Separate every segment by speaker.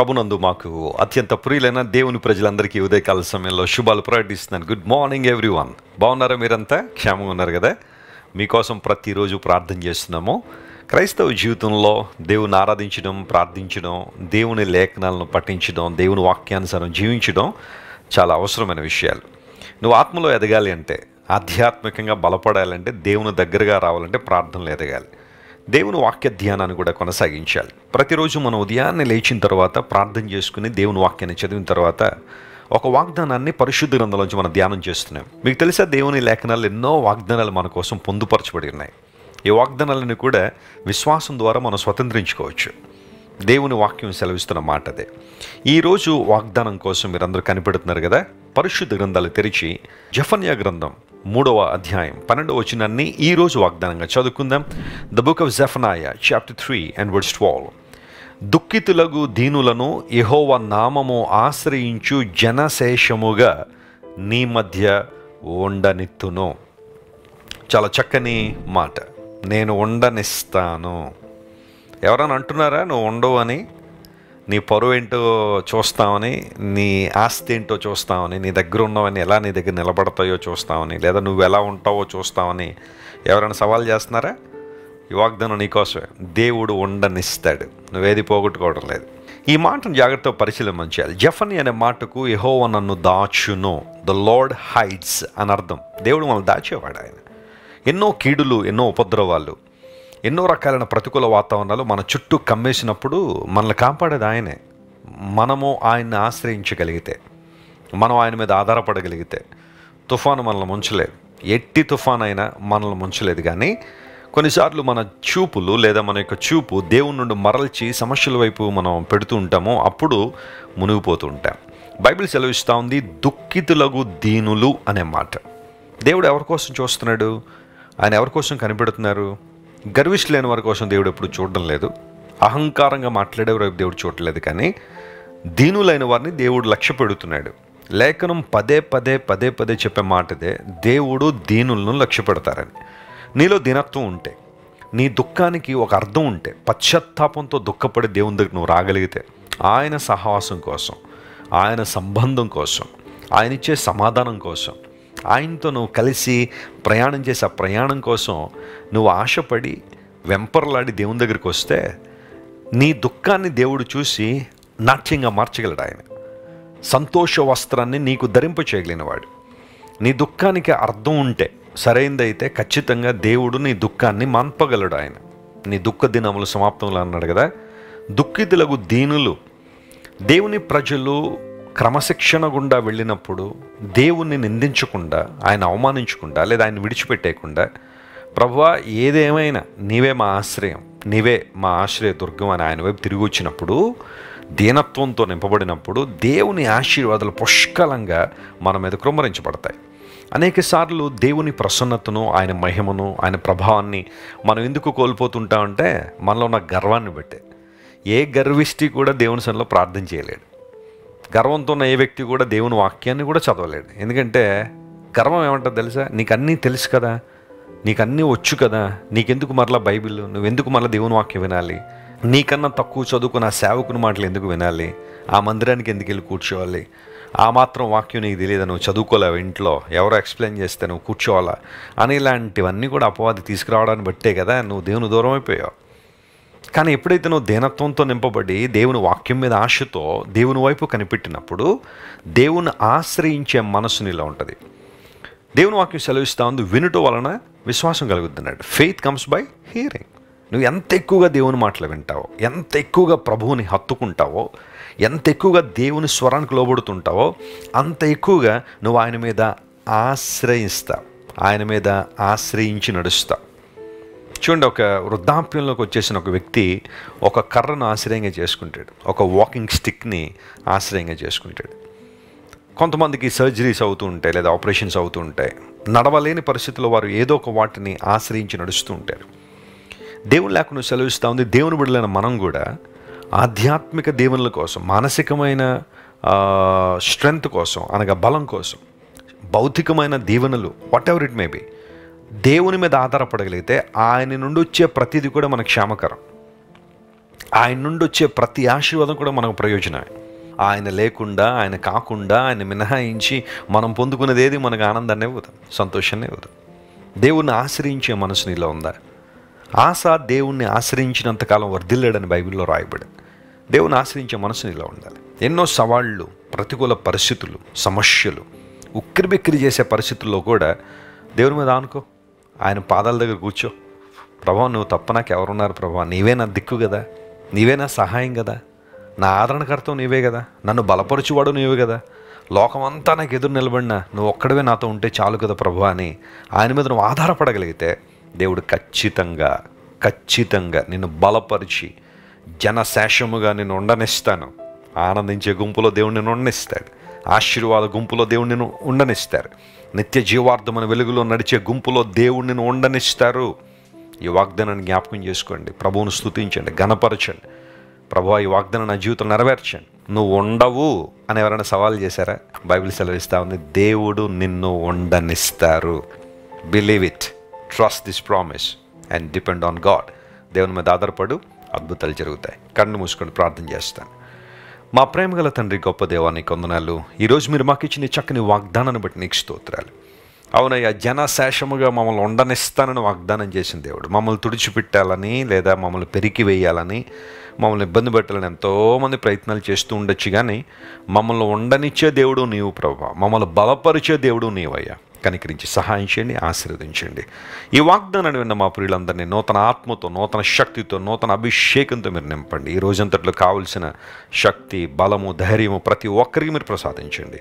Speaker 1: ప్రభునందు మాకు అత్యంత ప్రియులైన దేవుని ప్రజలందరికీ ఉదయకాల సమయంలో శుభాలు ప్రకటిస్తున్నాను. Good morning everyone. బాగున్నారా? మీరంతా క్షేమంగా ఉన్నారు కదా? మీకోసం ప్రతిరోజు ప్రార్థన చేస్తున్నాము. క్రైస్తవ జీవితంలో దేవుని ఆరాధించడం, ప్రార్థించడం, దేవుని లేఖనాలను పఠించడం, దేవుని వాక్యానుసారం జీవించడం చాలా అవసరమైన విషయాలు. నువ్వు ఆత్మలో ఎదగాలి అంటే, ఆధ్యాత్మికంగా బలపడాలంటే, దేవుని దగ్గరగా రావాలంటే ప్రార్థనలు ఎదగాలి. దేవుని వాక్య ధ్యానాన్ని కూడా కొనసాగించాలి. ప్రతిరోజు మనం ఉదయాన్నే లేచిన తర్వాత ప్రార్థన చేసుకుని దేవుని వాక్యాన్ని చదివిన తర్వాత ఒక వాగ్దానాన్ని పరిశుద్ధ గ్రంథంలోంచి మనం ధ్యానం చేస్తున్నాం. మీకు తెలుసా, దేవుని లేఖనాలు ఎన్నో వాగ్దానాలు మన కోసం పొందుపరచబడి ఉన్నాయి. ఈ వాగ్దానాలను కూడా విశ్వాసం ద్వారా మనం స్వతంత్రించుకోవచ్చు. దేవుని వాక్యం సెలవిస్తున్న మాట అదే. ఈరోజు వాగ్దానం కోసం మీరందరూ కనిపెడుతున్నారు కదా. పరిశుద్ధ గ్రంథాలు తెరిచి జెఫన్యా గ్రంథం 3వ అధ్యాయం 12వ వచనాన్ని ఈరోజు వాగ్దానంగా చదువుకుందాం. The book of Zephaniah chapter 3 and verse 12. దుఃఖితులగు దీనులను యెహోవా నామము ఆశ్రయించు జనశేషముగా నీ మధ్య ఉండనిత్తును. చాలా చక్కని మాట. నేను ఉండనిస్తాను. ఎవరైనా అంటున్నారా నువ్వు ఉండవు అని? నీ పరువు ఏంటో చూస్తామని, నీ ఆస్తి ఏంటో చూస్తామని, నీ దగ్గర ఉన్నవని ఎలా నీ దగ్గర నిలబడతాయో చూస్తామని, లేదా నువ్వు ఎలా ఉంటావో చూస్తామని ఎవరైనా సవాల్ చేస్తున్నారా? ఈ వాగ్దానం నీకోసమే. దేవుడు ఉండనిస్తాడు. నువ్వేది పోగొట్టుకోవడం లేదు. ఈ మాటను జాగ్రత్తగా పరిశీలన చేయాలి. జెఫన్యా అనే మాటకు యెహోవా నన్ను దాచును, ద లార్డ్ హైడ్స్ అని అర్థం. దేవుడు మనల్ని దాచేవాడు. ఆయన ఎన్నో కీడులు, ఎన్నో ఉపద్రవాలు, ఎన్నో రకాలైన ప్రతికూల వాతావరణాలు మన చుట్టూ కమ్మేసినప్పుడు మనల్ని కాపాడేది ఆయనే. మనము ఆయన్ని ఆశ్రయించగలిగితే, మనం ఆయన మీద ఆధారపడగలిగితే తుఫాను మనల్ని ముంచలేదు. ఎట్టి తుఫాను అయినా మనల్ని ముంచలేదు. కానీ కొన్నిసార్లు మన చూపులు లేదా మన యొక్క చూపు దేవుని నుండి మరల్చి సమస్యల వైపు మనం పెడుతూ ఉంటాము. అప్పుడు మునిగిపోతూ ఉంటాం. బైబిల్ సెలవిస్తూ ఉంది దుఃఖితులగు దీనులు అనే మాట. దేవుడు ఎవరి కోసం చూస్తున్నాడు? ఆయన ఎవరి కోసం కనిపెడుతున్నారు? గర్విష్ఠులు లేని వారి కోసం దేవుడు ఎప్పుడు చూడడం లేదు. అహంకారంగా మాట్లాడే వైపు దేవుడు చూడలేదు. కానీ దీనులైన వారిని దేవుడు లక్ష్య పెడుతున్నాడు. లేఖనం పదే పదే చెప్పే మాటదే, దేవుడు దీనులను లక్ష్య పెడతారని. నీలో దీనత్వం ఉంటే, నీ దుఃఖానికి ఒక అర్థం ఉంటే, పశ్చాత్తాపంతో దుఃఖపడి దేవుని దగ్గర నువ్వు రాగలిగితే, ఆయన సహవాసం కోసం, ఆయన సంబంధం కోసం, ఆయన ఇచ్చే సమాధానం కోసం, ఆయనతో నువ్వు కలిసి ప్రయాణం చేసే ఆ ప్రయాణం కోసం నువ్వు ఆశపడి వెంపర్లాడి దేవుని దగ్గరికి వస్తే, నీ దుఃఖాన్ని దేవుడు చూసి నాట్యంగా మార్చగలడు. ఆయన సంతోష వస్త్రాన్ని నీకు ధరింప చేయగలిగినవాడు. నీ దుఃఖానికి అర్థం ఉంటే, సరైనదైతే ఖచ్చితంగా దేవుడు నీ దుఃఖాన్ని మాన్పగలడు. ఆయన నీ దుఃఖ దినములు సమాప్తంలో అన్నాడు కదా. దుఃఖితులకు దీనులు, దేవుని ప్రజలు క్రమశిక్షణ గుండా వెళ్ళినప్పుడు దేవుణ్ణి నిందించకుండా, ఆయన అవమానించకుండా, లేదా ఆయన విడిచిపెట్టేయకుండా, ప్రభువా ఏదేమైనా నీవే మా ఆశ్రయం, నీవే మా ఆశ్రయ దుర్గం అని ఆయన వైపు తిరిగి వచ్చినప్పుడు, దీనత్వంతో నింపబడినప్పుడు దేవుని ఆశీర్వాదాలు పుష్కలంగా మన మీద కృమ్మరించబడతాయి. అనేక సార్లు దేవుని ప్రసన్నతను, ఆయన మహిమను, ఆయన ప్రభావాన్ని మనం ఎందుకు కోల్పోతుంటామంటే మనలో ఉన్న గర్వాన్ని బట్టే. ఏ గర్విష్టి కూడా దేవుని సన్నిధిలో ప్రార్థన చేయలేడు. గర్వంతో ఉన్న ఏ వ్యక్తి కూడా దేవుని వాక్యాన్ని కూడా చదవలేడు. ఎందుకంటే గర్వం ఏమంటుంది తెలుసా? నీకు అన్నీ తెలుసు కదా, నీకు అన్నీ వచ్చు కదా, నీకెందుకు మరలా బైబిల్, నువ్వెందుకు మరలా దేవుని వాక్యం వినాలి, నీకన్నా తక్కువ చదువుకున్న ఆ సేవకుని మాటలు ఎందుకు వినాలి, ఆ మందిరానికి ఎందుకు వెళ్ళి కూర్చోవాలి, ఆ మాత్రం వాక్యం నీకు తెలియదా, నువ్వు చదువుకోలేవు, ఇంట్లో ఎవరో ఎక్స్ప్లెయిన్ చేస్తే నువ్వు కూర్చోవాలా అని ఇలాంటివన్నీ కూడా అపవాది తీసుకురావడాన్ని బట్టే కదా నువ్వు దేవుని దూరం అయిపోయావు. కానీ ఎప్పుడైతే నువ్వు దీనత్వంతో నింపబడి దేవుని వాక్యం మీద ఆశతో దేవుని వైపు కనిపెట్టినప్పుడు దేవుని ఆశ్రయించే మనసు నీలో ఉంటుంది. దేవుని వాక్యం సెలవిస్తూ ఉంది, వినుట వలన విశ్వాసం కలుగుతున్నాడు. Faith comes by hearing. నువ్వు ఎంత ఎక్కువగా దేవుని మాటలు వింటావో, ఎంత ఎక్కువగా ప్రభువుని హత్తుకుంటావో, ఎంత ఎక్కువగా దేవుని స్వరానికి లోబడుతుంటావో, అంత ఎక్కువగా నువ్వు ఆయన మీద ఆశ్రయిస్తావు, ఆయన మీద ఆశ్రయించి నడుస్తావు. చూడండి, ఒక వృద్ధాప్యంలోకి వచ్చేసిన ఒక వ్యక్తి ఒక కర్రను ఆశ్రయంగా చేసుకుంటాడు, ఒక వాకింగ్ స్టిక్ని ఆశ్రయంగా చేసుకుంటాడు. కొంతమందికి సర్జరీస్ అవుతూ ఉంటాయి, లేదా ఆపరేషన్స్ అవుతూ ఉంటాయి. నడవలేని పరిస్థితుల్లో వారు ఏదో ఒక వాటిని ఆశ్రయించి నడుస్తూ ఉంటారు. దేవుని లేకుండా సెలవిస్తూ ఉంది, దేవుని బిడ్డలైన మనం కూడా ఆధ్యాత్మిక దేవునుల కోసం, మానసికమైన స్ట్రెంగ్త్ కోసం, అనగా బలం కోసం, భౌతికమైన దీవెనలు, what ever it may be, దేవుని మీద ఆధారపడగలిగితే ఆయన నుండి వచ్చే ప్రతిదీ కూడా మనకు క్షేమకరం. ఆయన నుండి వచ్చే ప్రతి ఆశీర్వాదం కూడా మనకు ప్రయోజనమే. ఆయన లేకుండా, ఆయన కాకుండా, ఆయన మినహాయించి మనం పొందుకునేది ఏది మనకు ఆనందాన్ని ఇవ్వదు, సంతోషాన్ని ఇవ్వదు. దేవుణ్ణి ఆశ్రయించే మనసు నీలో ఉందా? ఆశ దేవుణ్ణి ఆశ్రయించినంతకాలం వర్ధిల్లాడని బైబిల్లో రాయబడింది. దేవుని ఆశ్రయించే మనసు నీలో ఉండాలి. ఎన్నో సవాళ్ళు, ప్రతికూల పరిస్థితులు, సమస్యలు, ఉక్కిరిబిక్కిరి చేసే పరిస్థితుల్లో కూడా దేవుని మీద ఆనుకో. ఆయన పాదాల దగ్గర కూర్చో. ప్రభా, నువ్వు తప్ప నాకు ఎవరున్నారు ప్రభా? నీవే నా దిక్కు కదా, నీవే నా సహాయం కదా, నా ఆదరణకర్త నీవే కదా, నన్ను బలపరచువాడు నీవే కదా, లోకమంతా నాకు ఎదురు నిలబడినా నువ్వు ఒక్కడవే నాతో ఉంటే చాలు కదా ప్రభు అని ఆయన మీద నువ్వు ఆధారపడగలిగితే దేవుడు ఖచ్చితంగా నిన్ను బలపరిచి జనశేషముగా నిన్ను ఉండనిస్తాను. ఆనందించే గుంపులో దేవుడు నిన్ను ఉండనిస్తాడు. ఆశీర్వాద గుంపులో దేవుడు నిన్ను ఉండనిస్తారు. నిత్య జీవార్థమైన వెలుగులో నడిచే గుంపులో దేవుడు నిన్ను ఉండనిస్తారు. ఈ వాగ్దానాన్ని జ్ఞాపకం చేసుకోండి. ప్రభువును స్తుతించండి, ఘనపరచండి. ప్రభువా, ఈ వాగ్దానం నా జీవితం నెరవేర్చండి. నువ్వు ఉండవు అని ఎవరైనా సవాల్ చేశారా? బైబిల్ సెలవిస్తూ ఉంది, దేవుడు నిన్ను ఉండనిస్తారు. Believe it, trust this promise and depend on God. దేవుని మీద ఆధారపడు, అద్భుతాలు జరుగుతాయి. కన్ను మూసుకొని ప్రార్థన చేస్తాను. మా ప్రేమగల తండ్రి, గొప్ప దేవా, నీకు వందనాలు. ఈరోజు మీరు మాకు ఇచ్చిన చక్కని వాగ్దానాన్ని బట్టి నీకు స్తోత్రాలు. అవునయ్యా, జనశేషముగా మమ్మల్ని ఉండనిస్తానని వాగ్దానం చేసిన దేవుడు, మమ్మల్ని తుడిచిపెట్టాలని లేదా మమ్మల్ని పెరికి వేయాలని, మమ్మల్ని ఇబ్బంది పెట్టాలని ఎంతోమంది ప్రయత్నాలు చేస్తూ ఉండొచ్చు. కానీ మమ్మల్ని ఉండనిచ్చే దేవుడు నీవు ప్రభా, మమ్మల్ని బలపరిచే దేవుడు నీవయ్యా. కనికరించి సహాయం చేయండి, ఆశీర్వదించండి. ఈ వాగ్దానాన్ని విన్న మా ప్రియులందరినీ నూతన ఆత్మతో, నూతన శక్తితో, నూతన అభిషేకంతో మీరు నింపండి. ఈ రోజంతట్లో కావలసిన శక్తి, బలము, ధైర్యము ప్రతి ఒక్కరికి మీరు ప్రసాదించండి.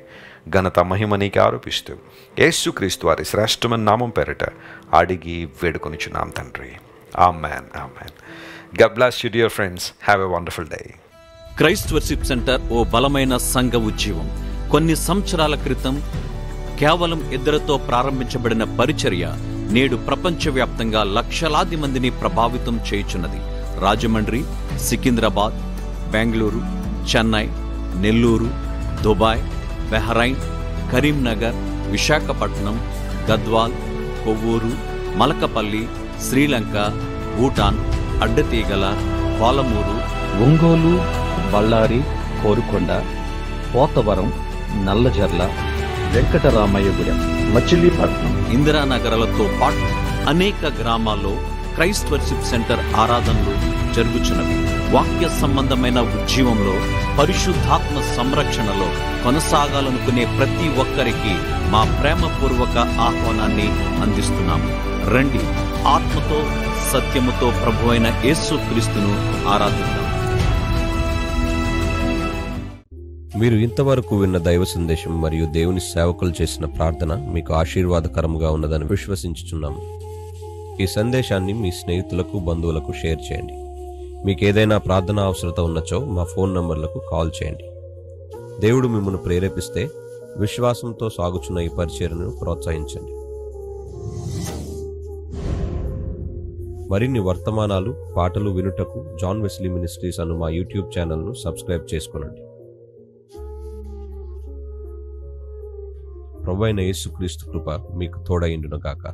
Speaker 1: ఘనత, మహిమ నీకే ఆరోపిస్తూ యేసుక్రీస్తు వారి శ్రేష్టమైన నామం పేరిట అడిగి వేడుకొనిచున్నాం తండ్రి. Amen, amen. God bless you, dear friends. Have a wonderful day.
Speaker 2: Christ Worship Centre ఓ బలమైన సంఘ ఉజ్జీవం. కొన్ని సంవత్సరాల క్రితం కేవలం ఇద్దరితో ప్రారంభించబడిన పరిచర్య నేడు ప్రపంచవ్యాప్తంగా లక్షలాది మందిని ప్రభావితం చేయుచున్నది. రాజమండ్రి, సికింద్రాబాద్, బెంగళూరు, చెన్నై, నెల్లూరు, దుబాయ్, బెహ్రైన్, కరీంనగర్, విశాఖపట్నం, గద్వాల్, కొవ్వూరు, మలకపల్లి, శ్రీలంక, భూటాన్, అడ్డతీగల, పాలమూరు,
Speaker 3: ఒంగోలు, బళ్ళారి, కోరుకొండ, పోతవరం, నల్లజర్ల, వెంకటరామయ్యగూడెం, మచిలీపట్నం,
Speaker 2: ఇందిరానగర్లతో పాటు అనేక గ్రామాల్లో క్రైస్ట్ వర్షిప్ సెంటర్ ఆరాధనలు జరుగుచున్నవి. వాక్య సంబంధమైన ఉజ్జీవంలో, పరిశుద్ధాత్మ సంరక్షణలో కొనసాగాలనుకునే ప్రతి ఒక్కరికి మా ప్రేమపూర్వక ఆహ్వానాన్ని అందిస్తున్నాము. రండి, ఆత్మతో సత్యముతో ప్రభువైన యేసుక్రీస్తును ఆరాధిద్దాం.
Speaker 4: మీరు ఇంతవరకు విన్న దైవ సందేశం మరియు దేవుని సేవకులు చేసిన ప్రార్థన మీకు ఆశీర్వాదకరముగా ఉన్నదని విశ్వసించుచున్నాము. ఈ సందేశాన్ని మీ స్నేహితులకు, బంధువులకు షేర్ చేయండి. మీకు ఏదైనా ప్రార్థన అవసరత ఉన్నచో మా ఫోన్ నంబర్లకు కాల్ చేయండి. దేవుడు మిమ్మల్ని ప్రేరేపిస్తే విశ్వాసంతో సాగుచున్న ఈ పరిచర్యను ప్రోత్సహించండి. మరిన్ని వర్తమానాలు, పాటలు వినుటకు జాన్ వెస్లీ మినిస్ట్రీస్ అను మా యూట్యూబ్ ఛానల్ను సబ్స్క్రైబ్ చేసుకోనండి. ప్రభువైన యేసుక్రీస్తు కృప మీకు తోడైండును గాక.